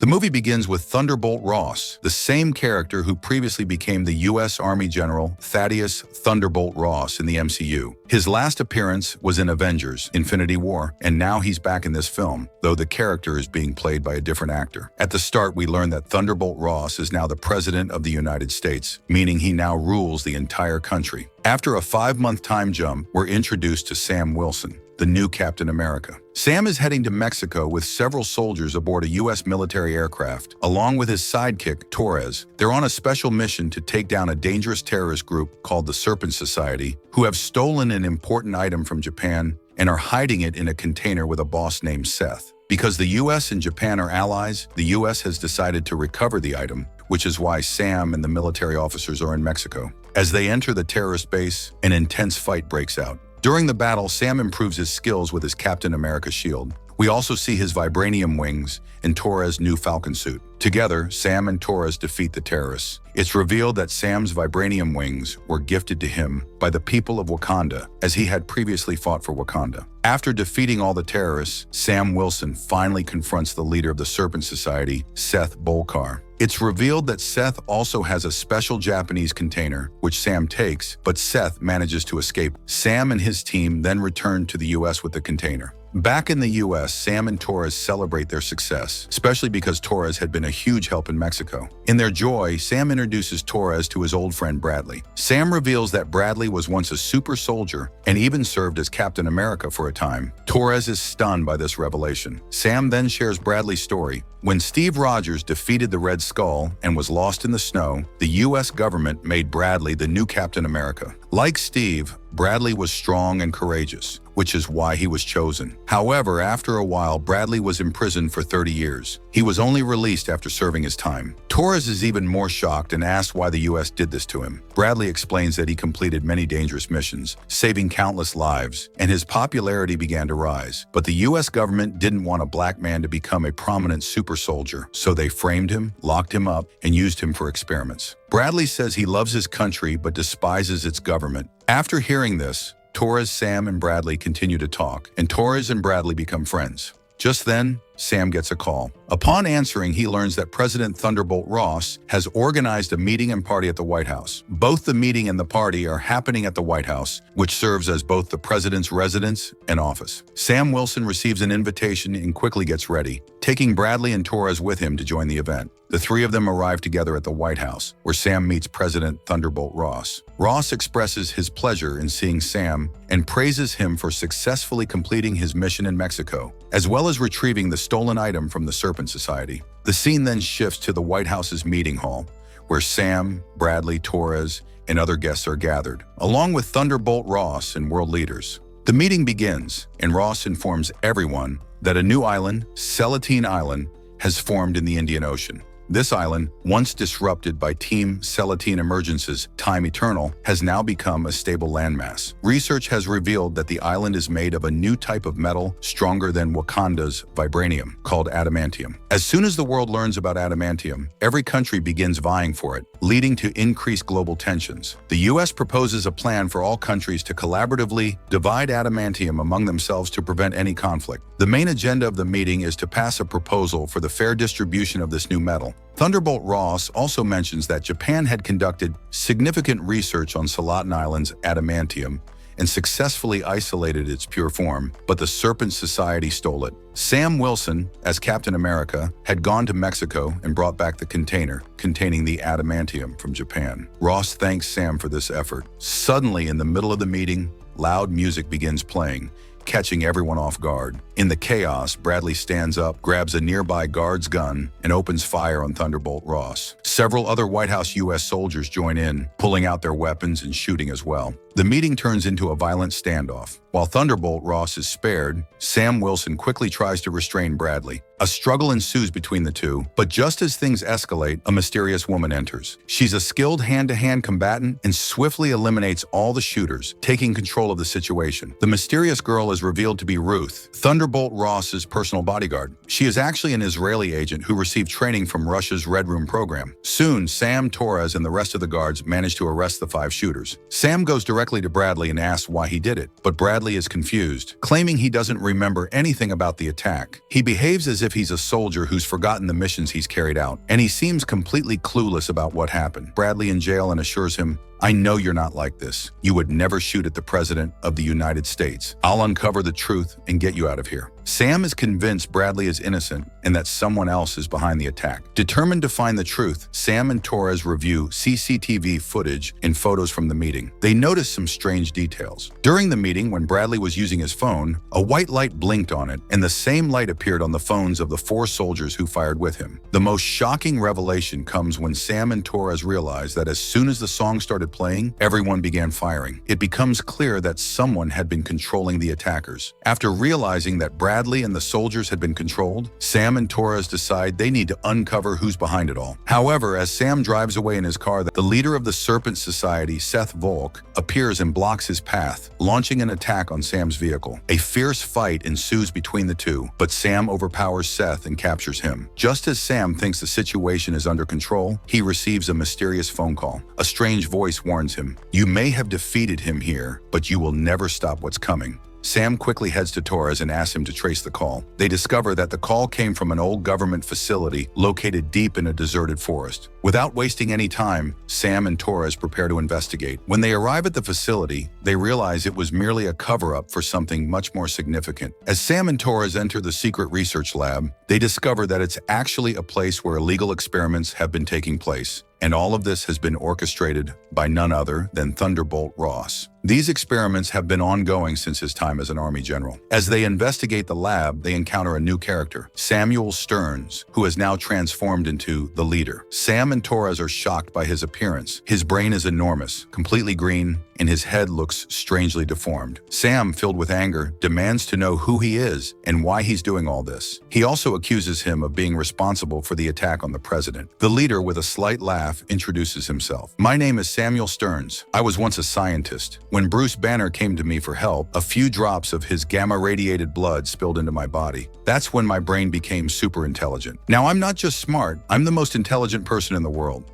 The movie begins with Thunderbolt Ross, the same character who previously became the U.S. Army General Thaddeus Thunderbolt Ross in the MCU. His last appearance was in Avengers: Infinity War, and now he's back in this film, though the character is being played by a different actor. At the start, we learn that Thunderbolt Ross is now the President of the United States, meaning he now rules the entire country. After a 5-month time jump, we're introduced to Sam Wilson, the new Captain America. Sam is heading to Mexico with several soldiers aboard a U.S. military aircraft, along with his sidekick, Torres. They're on a special mission to take down a dangerous terrorist group called the Serpent Society, who have stolen an important item from Japan and are hiding it in a container with a boss named Seth. Because the U.S. and Japan are allies, the U.S. has decided to recover the item, which is why Sam and the military officers are in Mexico. As they enter the terrorist base, an intense fight breaks out. During the battle, Sam improves his skills with his Captain America shield. We also see his vibranium wings and Torres' new Falcon suit. Together, Sam and Torres defeat the terrorists. It's revealed that Sam's vibranium wings were gifted to him by the people of Wakanda, as he had previously fought for Wakanda. After defeating all the terrorists, Sam Wilson finally confronts the leader of the Serpent Society, Seth Bolkar. It's revealed that Seth also has a special Japanese container, which Sam takes, but Seth manages to escape. Sam and his team then return to the U.S. with the container. Back in the U.S., Sam and Torres celebrate their success, especially because Torres had been a huge help in Mexico. In their joy, Sam introduces Torres to his old friend Bradley. Sam reveals that Bradley was once a super soldier and even served as Captain America for a time. Torres is stunned by this revelation. Sam then shares Bradley's story. When Steve Rogers defeated the Red Skull and was lost in the snow, the U.S. government made Bradley the new Captain America. Like Steve, Bradley was strong and courageous, which is why he was chosen. However, after a while, Bradley was imprisoned for 30 years. He was only released after serving his time. Torres is even more shocked and asks why the U.S. did this to him. Bradley explains that he completed many dangerous missions, saving countless lives, and his popularity began to rise. But the U.S. government didn't want a black man to become a prominent super soldier, so they framed him, locked him up, and used him for experiments. Bradley says he loves his country but despises its government. After hearing this, Torres, Sam, and Bradley continue to talk, and Torres and Bradley become friends. Just then, Sam gets a call. Upon answering, he learns that President Thunderbolt Ross has organized a meeting and party at the White House. Both the meeting and the party are happening at the White House, which serves as both the president's residence and office. Sam Wilson receives an invitation and quickly gets ready, taking Bradley and Torres with him to join the event. The three of them arrive together at the White House, where Sam meets President Thunderbolt Ross. Ross expresses his pleasure in seeing Sam and praises him for successfully completing his mission in Mexico, as well as retrieving the stolen item from the Serpent Society. The scene then shifts to the White House's meeting hall, where Sam, Bradley, Torres, and other guests are gathered, along with Thunderbolt Ross and world leaders. The meeting begins, and Ross informs everyone that a new island, Celatine Island, has formed in the Indian Ocean. This island, once disrupted by Team Celatine Emergence's Time Eternal, has now become a stable landmass. Research has revealed that the island is made of a new type of metal stronger than Wakanda's vibranium, called adamantium. As soon as the world learns about adamantium, every country begins vying for it, leading to increased global tensions. The U.S. proposes a plan for all countries to collaboratively divide adamantium among themselves to prevent any conflict. The main agenda of the meeting is to pass a proposal for the fair distribution of this new metal. Thunderbolt Ross also mentions that Japan had conducted significant research on Celatine Island's adamantium and successfully isolated its pure form, but the Serpent Society stole it. Sam Wilson, as Captain America, had gone to Mexico and brought back the container containing the adamantium from Japan. Ross thanks Sam for this effort. Suddenly, in the middle of the meeting, loud music begins playing, catching everyone off guard. In the chaos, Bradley stands up, grabs a nearby guard's gun, and opens fire on Thunderbolt Ross. Several other White House U.S. soldiers join in, pulling out their weapons and shooting as well. The meeting turns into a violent standoff. While Thunderbolt Ross is spared, Sam Wilson quickly tries to restrain Bradley. A struggle ensues between the two, but just as things escalate, a mysterious woman enters. She's a skilled hand-to-hand combatant and swiftly eliminates all the shooters, taking control of the situation. The mysterious girl is revealed to be Ruth, Thunderbolt Thunderbolt Ross's personal bodyguard. She is actually an Israeli agent who received training from Russia's Red Room program. Soon, Sam, Torres, and the rest of the guards manage to arrest the 5 shooters. Sam goes directly to Bradley and asks why he did it, but Bradley is confused, claiming he doesn't remember anything about the attack. He behaves as if he's a soldier who's forgotten the missions he's carried out, and he seems completely clueless about what happened. Bradley in jail and assures him, "I know you're not like this. You would never shoot at the President of the United States. I'll uncover the truth and get you out of here." Sam is convinced Bradley is innocent and that someone else is behind the attack. Determined to find the truth, Sam and Torres review CCTV footage and photos from the meeting. They notice some strange details. During the meeting, when Bradley was using his phone, a white light blinked on it, and the same light appeared on the phones of the 4 soldiers who fired with him. The most shocking revelation comes when Sam and Torres realize that as soon as the song started playing, everyone began firing. It becomes clear that someone had been controlling the attackers. After realizing that Bradley and the soldiers had been controlled, Sam and Torres decide they need to uncover who's behind it all. However, as Sam drives away in his car, the leader of the Serpent Society, Seth Volk, appears and blocks his path, launching an attack on Sam's vehicle. A fierce fight ensues between the two, but Sam overpowers Seth and captures him. Just as Sam thinks the situation is under control, he receives a mysterious phone call. A strange voice warns him, "You may have defeated him here, but you will never stop what's coming." Sam quickly heads to Torres and asks him to trace the call. They discover that the call came from an old government facility located deep in a deserted forest. Without wasting any time, Sam and Torres prepare to investigate. When they arrive at the facility, they realize it was merely a cover-up for something much more significant. As Sam and Torres enter the secret research lab, they discover that it's actually a place where illegal experiments have been taking place. And all of this has been orchestrated by none other than Thunderbolt Ross. These experiments have been ongoing since his time as an Army general. As they investigate the lab, they encounter a new character, Samuel Stearns, who has now transformed into the leader. Sam and Torres are shocked by his appearance. His brain is enormous, completely green, and his head looks strangely deformed. Sam, filled with anger, demands to know who he is and why he's doing all this. He also accuses him of being responsible for the attack on the president. The leader, with a slight laugh, introduces himself. "My name is Samuel Stearns. I was once a scientist. When Bruce Banner came to me for help, a few drops of his gamma-radiated blood spilled into my body. That's when my brain became super intelligent. Now, I'm not just smart, I'm the most intelligent person in the world."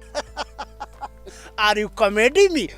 Are you comedy me?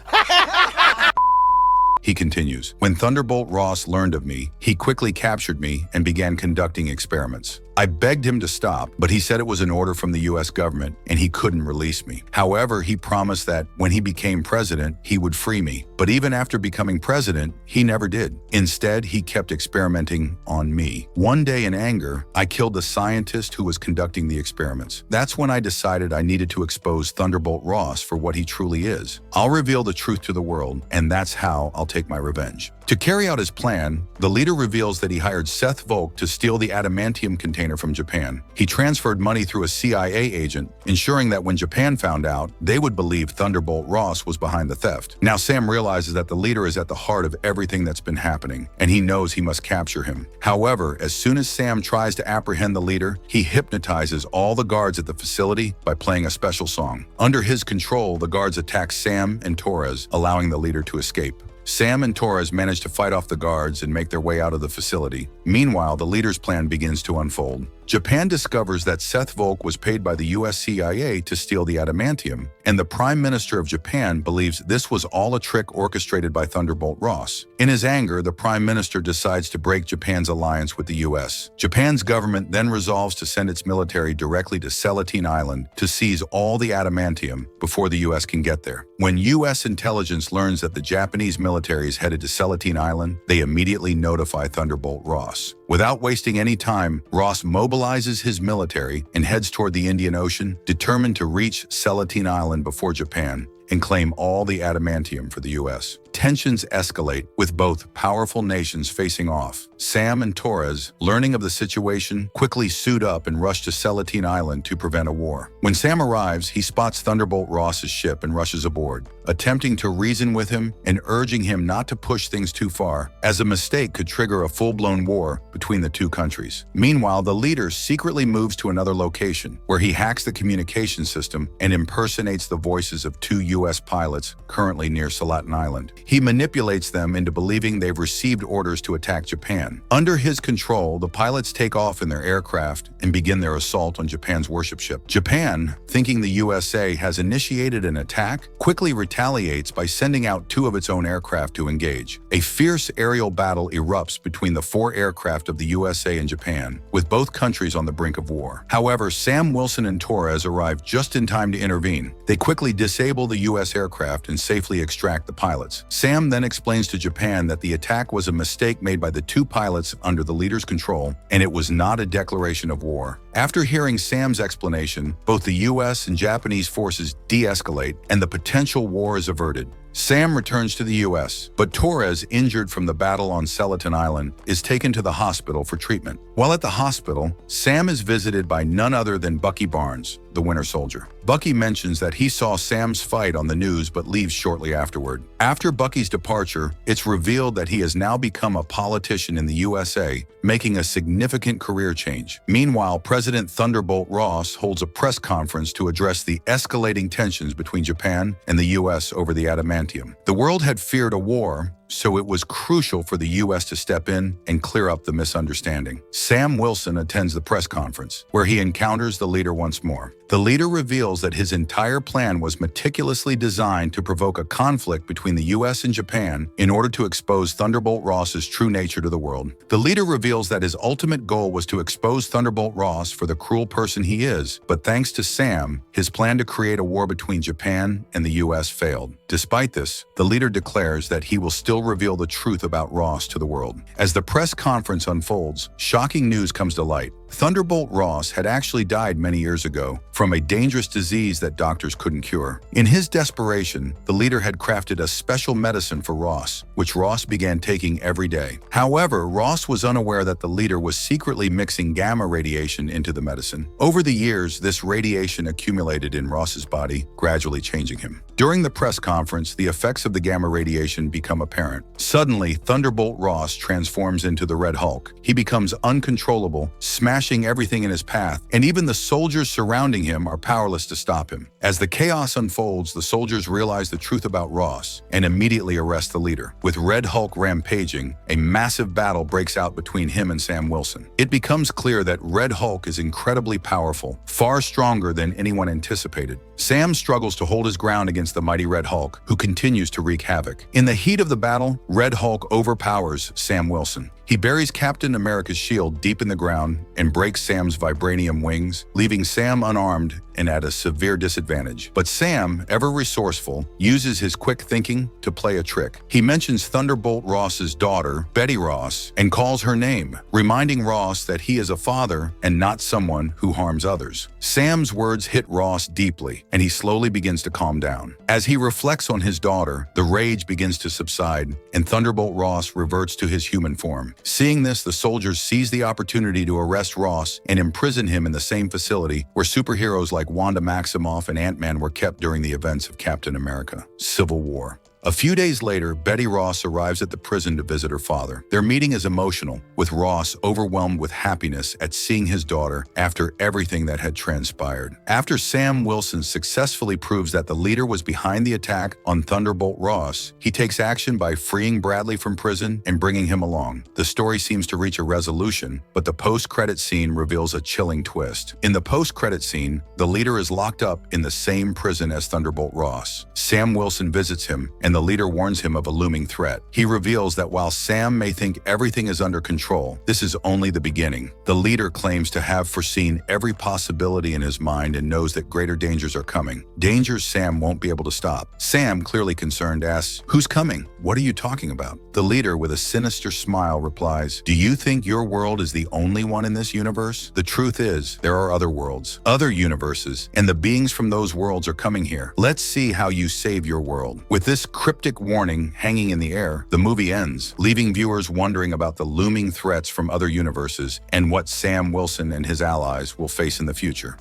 He continues, "When Thunderbolt Ross learned of me, he quickly captured me and began conducting experiments. I begged him to stop, but he said it was an order from the US government and he couldn't release me. However, he promised that when he became president, he would free me. But even after becoming president, he never did. Instead, he kept experimenting on me. One day in anger, I killed the scientist who was conducting the experiments. That's when I decided I needed to expose Thunderbolt Ross for what he truly is. I'll reveal the truth to the world, and that's how I'll take my revenge." To carry out his plan, the leader reveals that he hired Seth Volk to steal the adamantium container from Japan. He transferred money through a CIA agent, ensuring that when Japan found out, they would believe Thunderbolt Ross was behind the theft. Now Sam realizes that the leader is at the heart of everything that's been happening, and he knows he must capture him. However, as soon as Sam tries to apprehend the leader, he hypnotizes all the guards at the facility by playing a special song. Under his control, the guards attack Sam and Torres, allowing the leader to escape. Sam and Torres manage to fight off the guards and make their way out of the facility. Meanwhile, the leader's plan begins to unfold. Japan discovers that Seth Volk was paid by the US CIA to steal the adamantium, and the Prime Minister of Japan believes this was all a trick orchestrated by Thunderbolt Ross. In his anger, the Prime Minister decides to break Japan's alliance with the US. Japan's government then resolves to send its military directly to Celatine Island to seize all the adamantium before the US can get there. When US intelligence learns that the Japanese military is headed to Celatine Island, they immediately notify Thunderbolt Ross. Without wasting any time, Ross mobilizes his military and heads toward the Indian Ocean, determined to reach Celatine Island before Japan and claim all the adamantium for the US. Tensions escalate, with both powerful nations facing off. Sam and Torres, learning of the situation, quickly suit up and rush to Celatine Island to prevent a war. When Sam arrives, he spots Thunderbolt Ross's ship and rushes aboard, attempting to reason with him and urging him not to push things too far, as a mistake could trigger a full-blown war between the two countries. Meanwhile, the leader secretly moves to another location, where he hacks the communication system and impersonates the voices of two U.S. pilots currently near Salatin Island. He manipulates them into believing they've received orders to attack Japan. Under his control, the pilots take off in their aircraft and begin their assault on Japan's warship ship. Japan, thinking the USA has initiated an attack, quickly retaliates by sending out 2 of its own aircraft to engage. A fierce aerial battle erupts between the 4 aircraft of the USA and Japan, with both countries on the brink of war. However, Sam Wilson and Torres arrive just in time to intervene. They quickly disable the U.S. aircraft and safely extract the pilots. Sam then explains to Japan that the attack was a mistake made by the 2 pilots under the leader's control, and it was not a declaration of war. After hearing Sam's explanation, both the U.S. and Japanese forces de-escalate, and the potential war is averted. Sam returns to the U.S., but Torres, injured from the battle on Salatin Island, is taken to the hospital for treatment. While at the hospital, Sam is visited by none other than Bucky Barnes, the Winter Soldier. Bucky mentions that he saw Sam's fight on the news but leaves shortly afterward. After Bucky's departure, it's revealed that he has now become a politician in the USA, making a significant career change. Meanwhile, President Thunderbolt Ross holds a press conference to address the escalating tensions between Japan and the U.S. over the adamantium. The world had feared a war, so it was crucial for the U.S. to step in and clear up the misunderstanding. Sam Wilson attends the press conference, where he encounters the leader once more. The leader reveals that his entire plan was meticulously designed to provoke a conflict between the U.S. and Japan in order to expose Thunderbolt Ross's true nature to the world. The leader reveals that his ultimate goal was to expose Thunderbolt Ross for the cruel person he is, but thanks to Sam, his plan to create a war between Japan and the U.S. failed. Despite this, the leader declares that he will still reveal the truth about Ross to the world. As the press conference unfolds, shocking news comes to light. Thunderbolt Ross had actually died many years ago from a dangerous disease that doctors couldn't cure. In his desperation, the leader had crafted a special medicine for Ross, which Ross began taking every day. However, Ross was unaware that the leader was secretly mixing gamma radiation into the medicine. Over the years, this radiation accumulated in Ross's body, gradually changing him. During the press conference, the effects of the gamma radiation become apparent. Suddenly, Thunderbolt Ross transforms into the Red Hulk. He becomes uncontrollable, smashing everything in his path, and even the soldiers surrounding him are powerless to stop him. As the chaos unfolds, the soldiers realize the truth about Ross and immediately arrest the leader. With Red Hulk rampaging, a massive battle breaks out between him and Sam Wilson. It becomes clear that Red Hulk is incredibly powerful, far stronger than anyone anticipated. Sam struggles to hold his ground against the mighty Red Hulk, who continues to wreak havoc. In the heat of the battle, Red Hulk overpowers Sam Wilson. He buries Captain America's shield deep in the ground and breaks Sam's vibranium wings, leaving Sam unarmed and at a severe disadvantage. But Sam, ever resourceful, uses his quick thinking to play a trick. He mentions Thunderbolt Ross's daughter, Betty Ross, and calls her name, reminding Ross that he is a father and not someone who harms others. Sam's words hit Ross deeply, and he slowly begins to calm down. As he reflects on his daughter, the rage begins to subside, and Thunderbolt Ross reverts to his human form. Seeing this, the soldiers seize the opportunity to arrest Ross and imprison him in the same facility where superheroes like Wanda Maximoff and Ant-Man were kept during the events of Captain America: Civil War. A few days later, Betty Ross arrives at the prison to visit her father. Their meeting is emotional, with Ross overwhelmed with happiness at seeing his daughter after everything that had transpired. After Sam Wilson successfully proves that the leader was behind the attack on Thunderbolt Ross, he takes action by freeing Bradley from prison and bringing him along. The story seems to reach a resolution, but the post-credit scene reveals a chilling twist. In the post-credit scene, the leader is locked up in the same prison as Thunderbolt Ross. Sam Wilson visits him, and the leader warns him of a looming threat. He reveals that while Sam may think everything is under control, this is only the beginning. The leader claims to have foreseen every possibility in his mind and knows that greater dangers are coming. Dangers Sam won't be able to stop. Sam, clearly concerned, asks, "Who's coming? What are you talking about?" The leader, with a sinister smile, replies, "Do you think your world is the only one in this universe? The truth is, there are other worlds, other universes, and the beings from those worlds are coming here. Let's see how you save your world." With this cryptic warning hanging in the air, the movie ends, leaving viewers wondering about the looming threats from other universes and what Sam Wilson and his allies will face in the future.